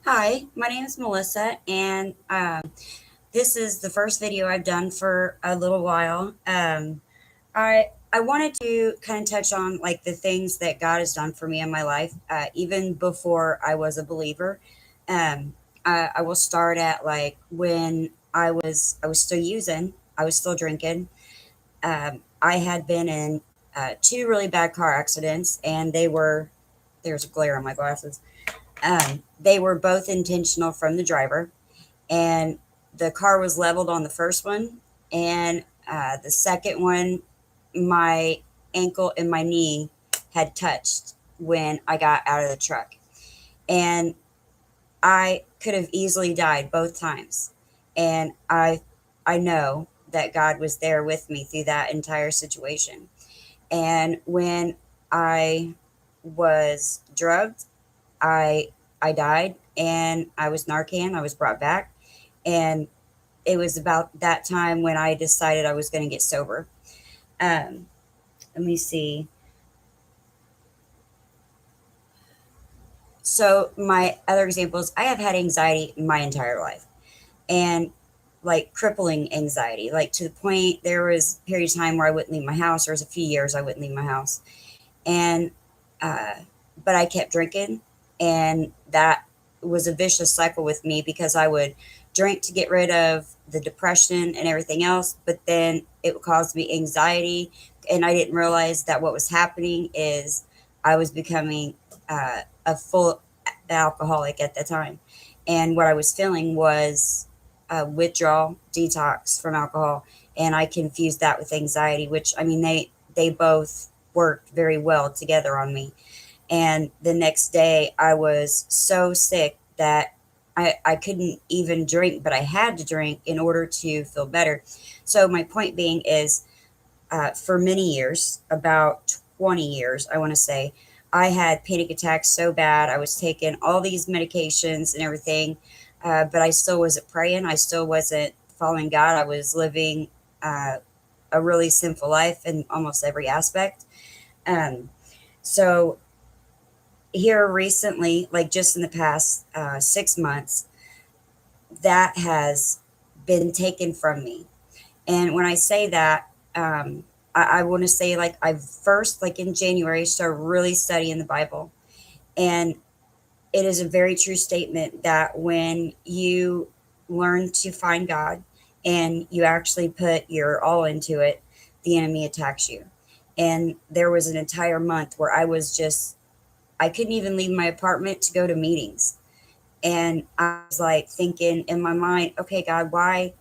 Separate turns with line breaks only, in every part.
Hi, my name is Melissa, and this is the first video I've done for a little while. I wanted to kind of touch on like the things that God has done for me in my life, even before I was a believer. Um, I will start at like when I was still using, I was still drinking. I had been in two really bad car accidents, and there's a glare on my glasses. They were both intentional from the driver, and the car was leveled on the first one, and the second one, my ankle and my knee had touched when I got out of the truck, and I could have easily died both times. And I know that God was there with me through that entire situation. And when I was drugged, I I died, and I was Narcan. I was brought back, and it was about that time when I decided I was going to get sober. Um, Let me see. So my other examples, I have had anxiety my entire life, and like crippling anxiety, like to the point there was a period of time where I wouldn't leave my house. There was a few years I wouldn't leave my house, and uh, but I kept drinking, and that was a vicious cycle with me because I would drink to get rid of the depression and everything else, but then it would cause me anxiety, and I didn't realize that what was happening is I was becoming a full alcoholic at the time, and what I was feeling was withdrawal, detox from alcohol, and I confused that with anxiety, which I mean they both worked very well together on me. And the next day, I was so sick that I couldn't even drink, but I had to drink in order to feel better. So, my point being is for many years, about 20 years, I want to say, I had panic attacks so bad. I was taking all these medications and everything, but I still wasn't praying. I still wasn't following God. I was living uh, a really sinful life in almost every aspect. Um, so here recently, like just in the past 6 months, that has been taken from me. And when I say that, I want to say like I first, like in January, started really studying the Bible. And it is a very true statement that when you learn to find God and you actually put your all into it, the enemy attacks you. And there was an entire month where I couldn't even leave my apartment to go to meetings. And I was like thinking in my mind, okay, God, why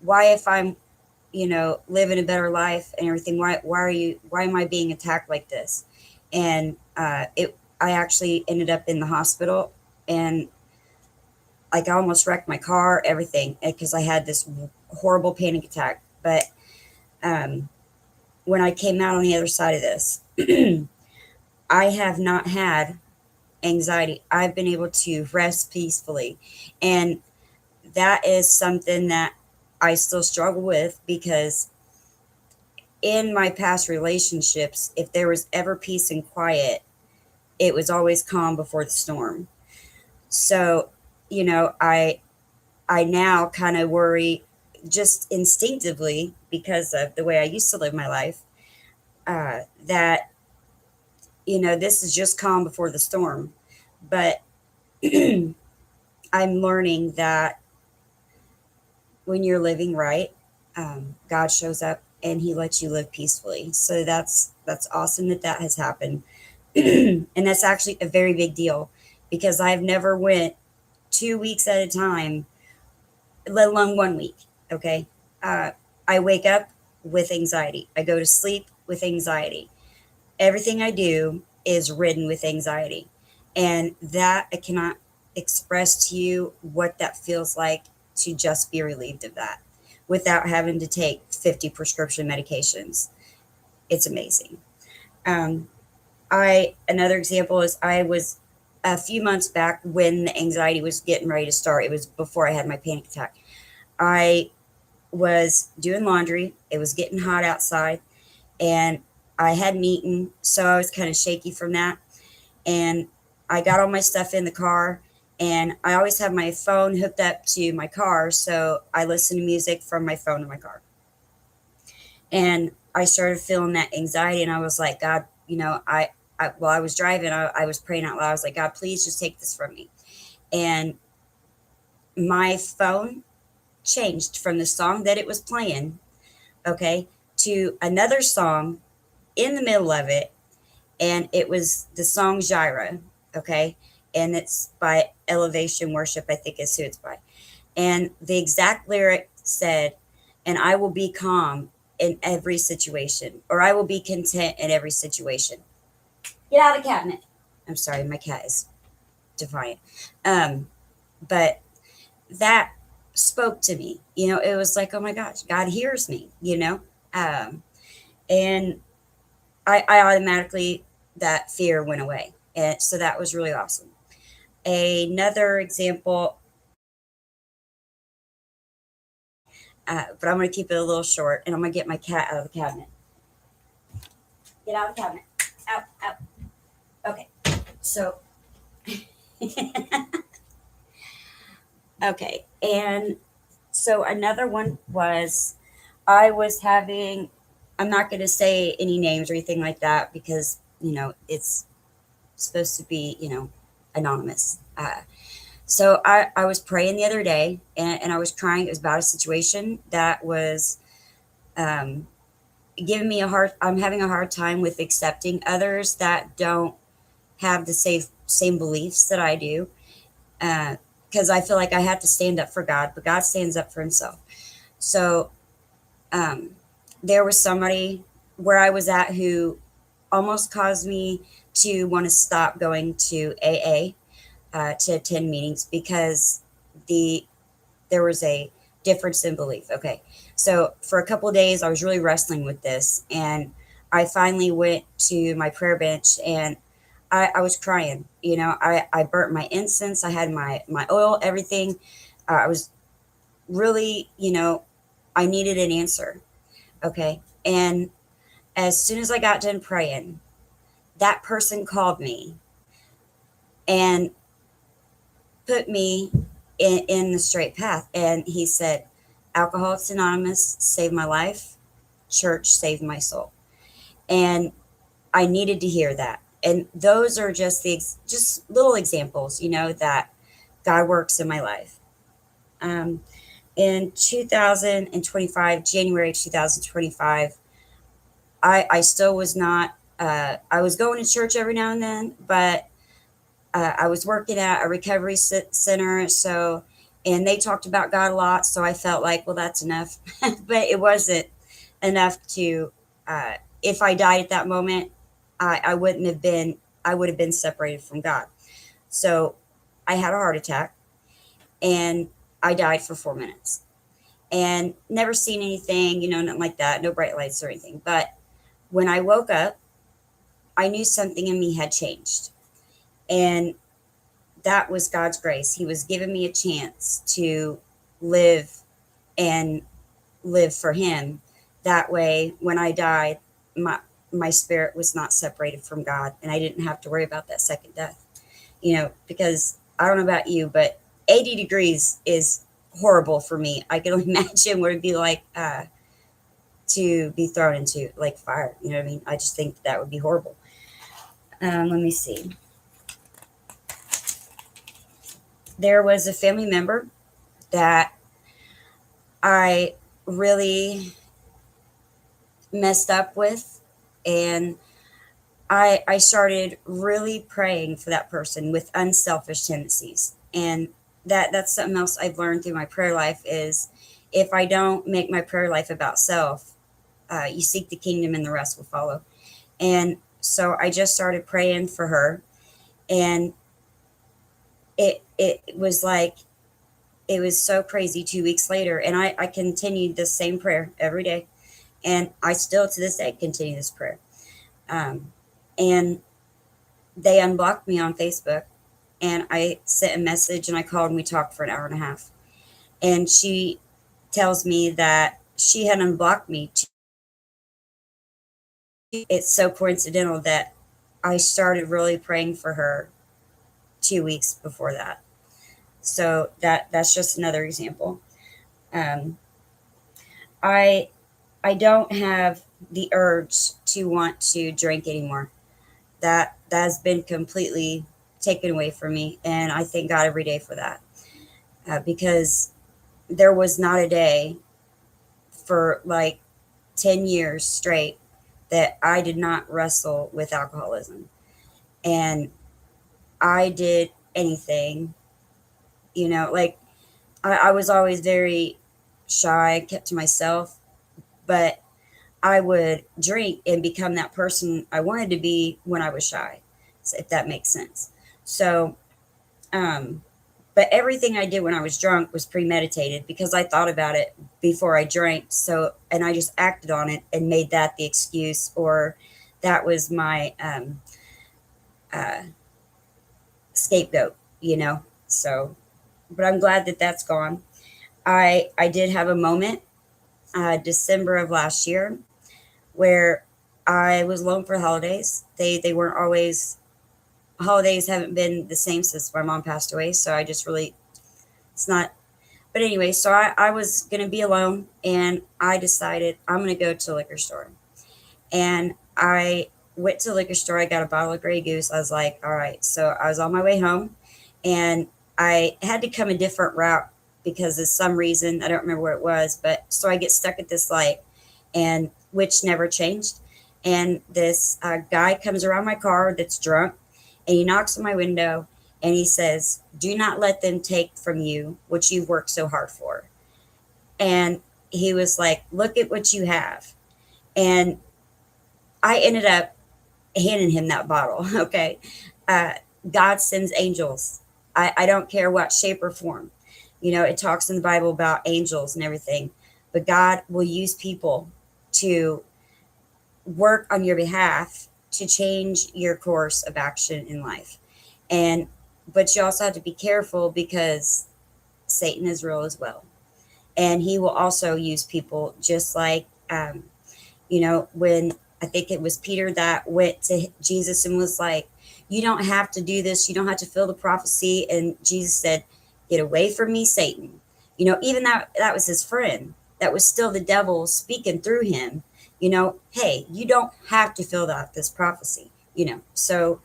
if I'm, living a better life and everything, why am I being attacked like this? And I actually ended up in the hospital, and like I almost wrecked my car, everything, because I had this horrible panic attack. But um, when I came out on the other side of this, I have not had anxiety. I've been able to rest peacefully. And that is something that I still struggle with because in my past relationships, if there was ever peace and quiet, it was always calm before the storm. So, I now kind of worry just instinctively because of the way I used to live my life, that this is just calm before the storm. But I'm learning that when you're living right, God shows up and He lets you live peacefully. So that's awesome that that has happened, and that's actually a very big deal because I've never went 2 weeks at a time, let alone 1 week. Okay, uh, I wake up with anxiety. I go to sleep with anxiety. Everything I do is ridden with anxiety, and that I cannot express to you what that feels like to just be relieved of that without having to take 50 prescription medications. It's amazing. Um, I Another example is I was a few months back when the anxiety was getting ready to start. It was before I had my panic attack. I was doing laundry. It was getting hot outside, and I hadn't eaten, so I was kind of shaky from that. And I got all my stuff in the car, And I always have my phone hooked up to my car, so I listen to music from my phone in my car. And I started feeling that anxiety, and I was like, God, while I was driving, I was praying out loud. I was like, God, please just take this from me. And my phone changed from the song that it was playing, okay, to another song in the middle of it. And it was the song Gyra, okay? And it's by Elevation Worship, I think is who it's by. And the exact lyric said, and I will be calm in every situation, or I will be content in every situation. Get out of the cabinet. I'm sorry, my cat is defiant. But that spoke to me. It was like, oh my gosh, God hears me. And I automatically, that fear went away. And so that was really awesome. Another example, but I'm going to keep it a little short, and I'm going to get my cat out of the cabinet. Get out of the cabinet. Out, out. Okay. So, okay. And so another one was I was having, I'm not going to say any names or anything like that because, it's supposed to be, anonymous. So I was praying the other day, and I was crying. It was about a situation that was um, giving me I'm having a hard time with accepting others that don't have the same beliefs that I do. Because I feel like I have to stand up for God, but God stands up for himself. So um, there was somebody where I was at who almost caused me to want to stop going to AA, to attend meetings, because the there was a difference in belief. Okay. So for a couple of days, I was really wrestling with this. And I finally went to my prayer bench, and I was crying. I burnt my incense, I had my oil, everything. I was really, I needed an answer. Okay. And as soon as I got done praying, that person called me and put me in the straight path. And he said, Alcoholics Anonymous saved my life, church saved my soul. And I needed to hear that. And those are just just little examples, that God works in my life. In 2025, January 2025, I still was not, I was going to church every now and then, but I was working at a recovery center. So, and they talked about God a lot. So I felt like, well, that's enough. But it wasn't enough to, if I died at that moment, I wouldn't have been, I would have been separated from God. So I had a heart attack, and I died for 4 minutes, and never seen anything, nothing like that, no bright lights or anything. But when I woke up, I knew something in me had changed. And that was God's grace. He was giving me a chance to live and live for him. That way, when I died, my spirit was not separated from God, and I didn't have to worry about that second death. Because I don't know about you, but 80 degrees is horrible for me. I can only imagine what it'd be like to be thrown into like fire. You know what I mean? I just think that would be horrible. Let me see. There was a family member that I really messed up with, and I started really praying for that person with unselfish tendencies. And that's something else I've learned through my prayer life is, if I don't make my prayer life about self, you seek the kingdom and the rest will follow. And so I just started praying for her, and it was like, it was so crazy. 2 weeks later, and I continued the same prayer every day, and I still to this day continue this prayer. And they unblocked me on Facebook, and I sent a message, and I called, and we talked for an hour and a half. And she tells me that she had unblocked me. It's so coincidental that I started really praying for her 2 weeks before that. So that's just another example. Um, I I don't have the urge to want to drink anymore. That has been completely taken away from me, and I thank God every day for that. Because there was not a day for like 10 years straight that I did not wrestle with alcoholism. And I did anything, like I was always very shy, kept to myself, but I would drink and become that person I wanted to be when I was shy, if that makes sense. So, um, but everything I did when I was drunk was premeditated because I thought about it before I drank. So, and I just acted on it and made that the excuse, or that was my uh, scapegoat, you know? So, but I'm glad that that's gone. I did have a moment, December of last year, where I was alone for holidays. They weren't always holidays haven't been the same since my mom passed away. So I just really it's not. But anyway, so I was gonna be alone, and I decided I'm gonna go to the liquor store. And I went to the liquor store. I got a bottle of Grey Goose. I was like, all right. So I was on my way home, and I had to come a different route because of some reason I don't remember what it was. But so I get stuck at this light, and which never changed. And this guy comes around my car that's drunk, and he knocks on my window, and he says, "Do not let them take from you what you've worked so hard for." And he was like, "Look at what you have." And I ended up handing him that bottle. Okay. Uh, God sends angels. I don't care what shape or form. It talks in the Bible about angels and everything, but God will use people to work on your behalf to change your course of action in life. And, but you also have to be careful because Satan is real as well. And he will also use people just like, when I think it was Peter that went to Jesus and was like, "You don't have to do this. You don't have to fill the prophecy." And Jesus said, "Get away from me, Satan." Even that was his friend. That was still the devil speaking through him. Hey, you don't have to fill out this prophecy. So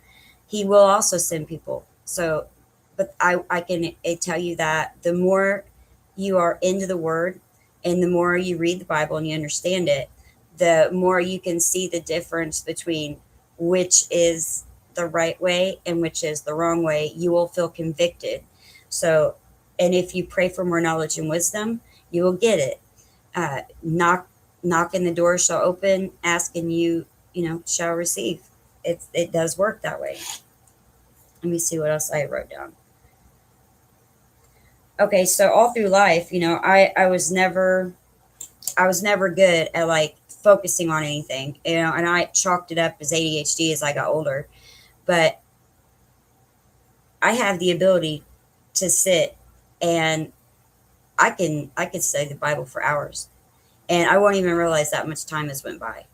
he will also send people. So, but I can tell you that the more you are into the word and the more you read the Bible and you understand it, the more you can see the difference between which is the right way and which is the wrong way. You will feel convicted. So, and if you pray for more knowledge and wisdom, you will get it. Knock and the door shall open, ask and you shall receive. It does work that way. Let me see what else I wrote down. Okay, so all through life, I was never good at like focusing on anything, and I chalked it up as ADHD as I got older. But I have the ability to sit and I could study the Bible for hours, and I won't even realize that much time has went by.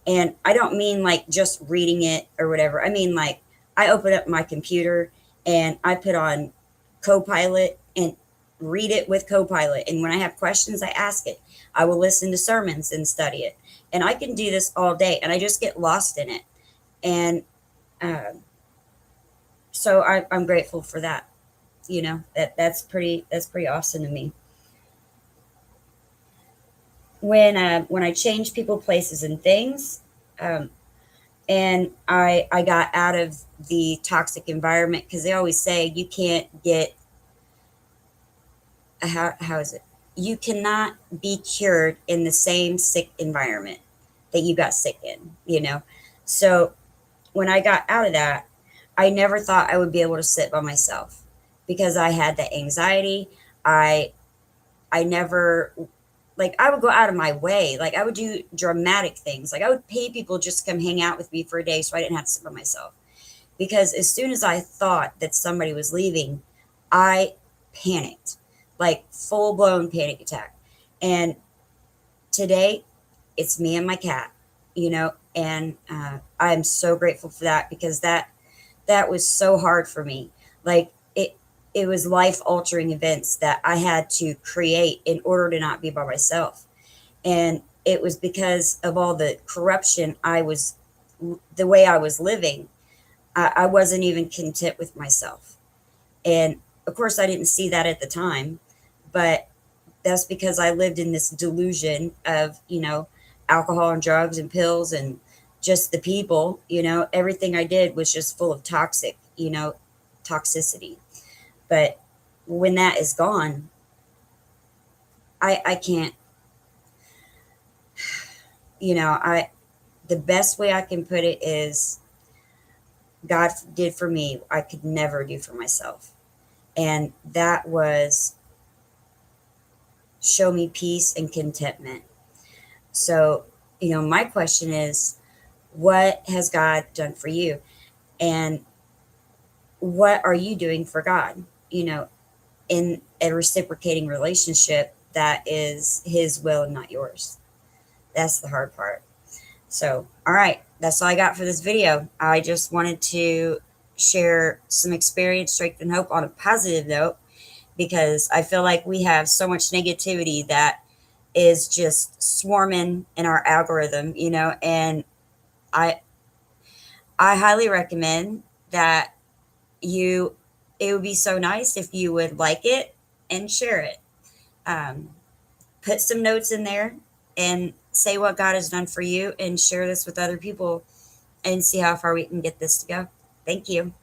And I don't mean like just reading it or whatever. I mean like I open up my computer and I put on Copilot and read it with Copilot. And when I have questions, I ask it. I will listen to sermons and study it. And I can do this all day and I just get lost in it. And uh, so I'm grateful for that. That's pretty awesome to me. When I change people, places, and things, um, and I got out of the toxic environment because they always say you can't get how is it? You cannot be cured in the same sick environment that you got sick in. So when I got out of that, I never thought I would be able to sit by myself because I had the anxiety. I never, like, I would go out of my way. Like I would do dramatic things. Like I would pay people just to come hang out with me for a day so I didn't have to sit by myself. Because as soon as I thought that somebody was leaving, I panicked, like full blown panic attack. And today, it's me and my cat, and I'm so grateful for that because that was so hard for me. Like it. it was life altering events that I had to create in order to not be by myself. And it was because of all the corruption the way I was living. I wasn't even content with myself. And of course, I didn't see that at the time, but that's because I lived in this delusion of, alcohol and drugs and pills and just the people, everything I did was just full of toxicity. But when that is gone, I can't, the best way I can put it is God did for me, I could never do for myself. And that was show me peace and contentment. So, my question is, what has God done for you? And what are you doing for God? In a reciprocating relationship that is His will and not yours. That's the hard part. So, all right, that's all I got for this video. I just wanted to share some experience, strength, and hope on a positive note, because I feel like we have so much negativity that is just swarming in our algorithm, and I I highly recommend that you it would be so nice if you would like it and share it. Um, put some notes in there and say what God has done for you and share this with other people and see how far we can get this to go. Thank you.